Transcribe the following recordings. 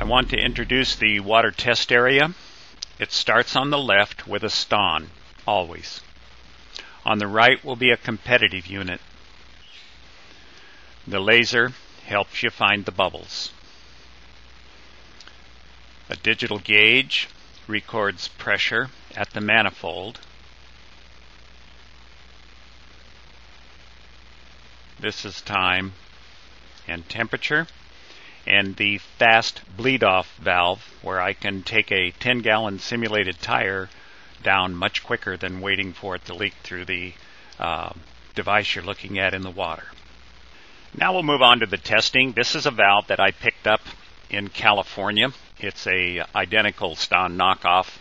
I want to introduce the water test area. It starts on the left with a ston, always. On the right will be a competitive unit. The laser helps you find the bubbles. A digital gauge records pressure at the manifold. This is time and temperature. And the fast bleed-off valve, where I can take a 10-gallon simulated tire down much quicker than waiting for it to leak through the device you're looking at in the water. Now we'll move on to the testing. This is a valve that I picked up in California. It's a identical Ston knockoff.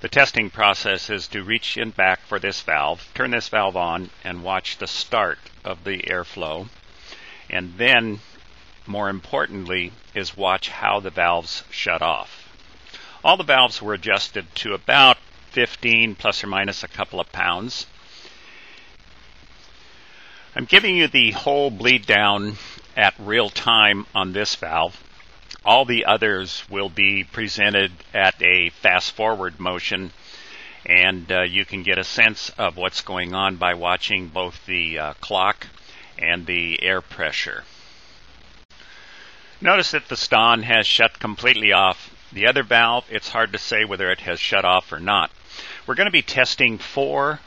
The testing process is to reach in back for this valve, turn this valve on, and watch the start of the airflow. And then, more importantly, is watch how the valves shut off. All the valves were adjusted to about 15 plus or minus a couple of pounds. I'm giving you the whole bleed down at real time on this valve. All the others will be presented at a fast forward motion, and you can get a sense of what's going on by watching both the clock and the air pressure. Notice that the Ston has shut completely off. The other valve, it's hard to say whether it has shut off or not. We're going to be testing 4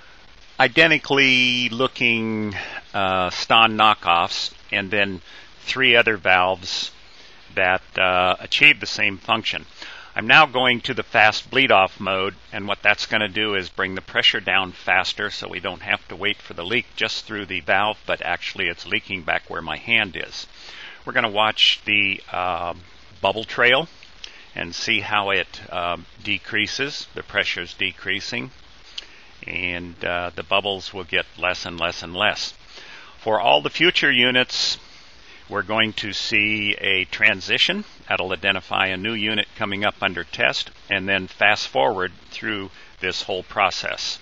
identically looking Ston knockoffs and then 3 other valves that achieve the same function. I'm now going to the fast bleed off mode, and what that's going to do is bring the pressure down faster so we don't have to wait for the leak just through the valve, but actually it's leaking back where my hand is. We're going to watch the bubble trail and see how it decreases. The pressure is decreasing, and the bubbles will get less and less and less. For all the future units, we're going to see a transition. That'll identify a new unit coming up under test, and then fast forward through this whole process.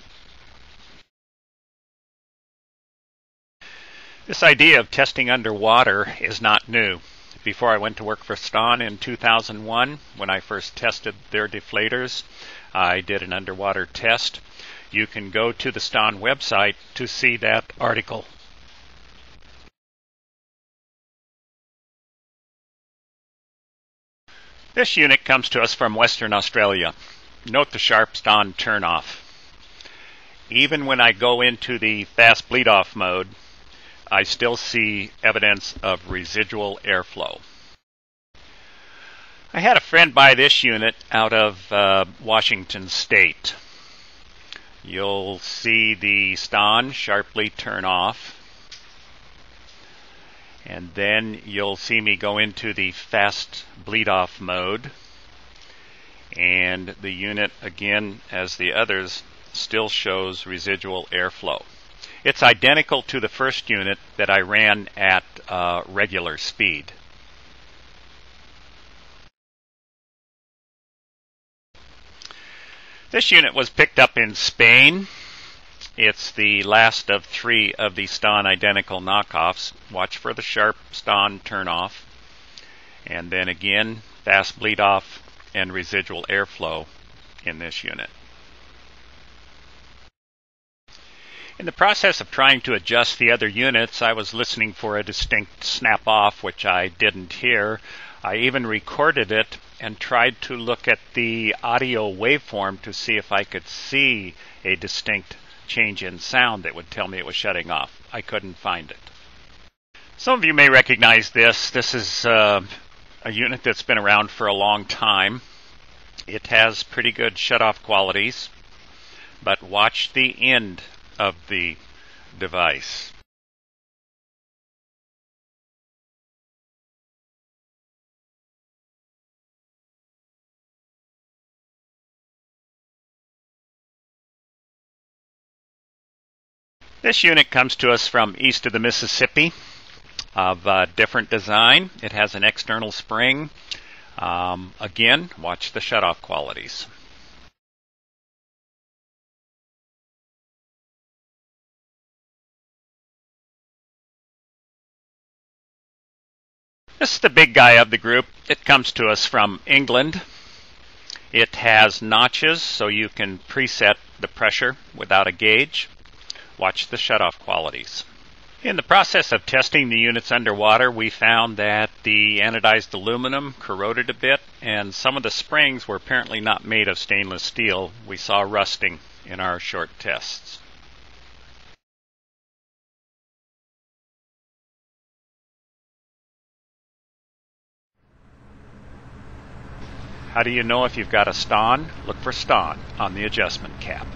This idea of testing underwater is not new. Before I went to work for Ston in 2001, when I first tested their deflators, I did an underwater test. You can go to the Ston website to see that article. This unit comes to us from Western Australia. Note the sharp Ston turnoff. Even when I go into the fast bleed-off mode, I still see evidence of residual airflow. I had a friend buy this unit out of Washington State. You'll see the Ston sharply turn off, and then you'll see me go into the fast bleed-off mode, and the unit, again as the others, still shows residual airflow. It's identical to the first unit that I ran at regular speed. This unit was picked up in Spain. It's the last of 3 of the Ston identical knockoffs. Watch for the sharp Ston turn off, and then again fast bleed off and residual airflow in this unit. In the process of trying to adjust the other units, I was listening for a distinct snap off, which I didn't hear. I even recorded it and tried to look at the audio waveform to see if I could see a distinct change in sound that would tell me it was shutting off. I couldn't find it. Some of you may recognize this. This is a unit that's been around for a long time. It has pretty good shut-off qualities, but watch the end of the device. This unit comes to us from east of the Mississippi, of different design. It has an external spring. Again, watch the shutoff qualities. This is the big guy of the group. It comes to us from England. It has notches so you can preset the pressure without a gauge. Watch the shutoff qualities. In the process of testing the units underwater, we found that the anodized aluminum corroded a bit, and some of the springs were apparently not made of stainless steel. We saw rusting in our short tests. How do you know if you've got a ston? Look for ston on the adjustment cap.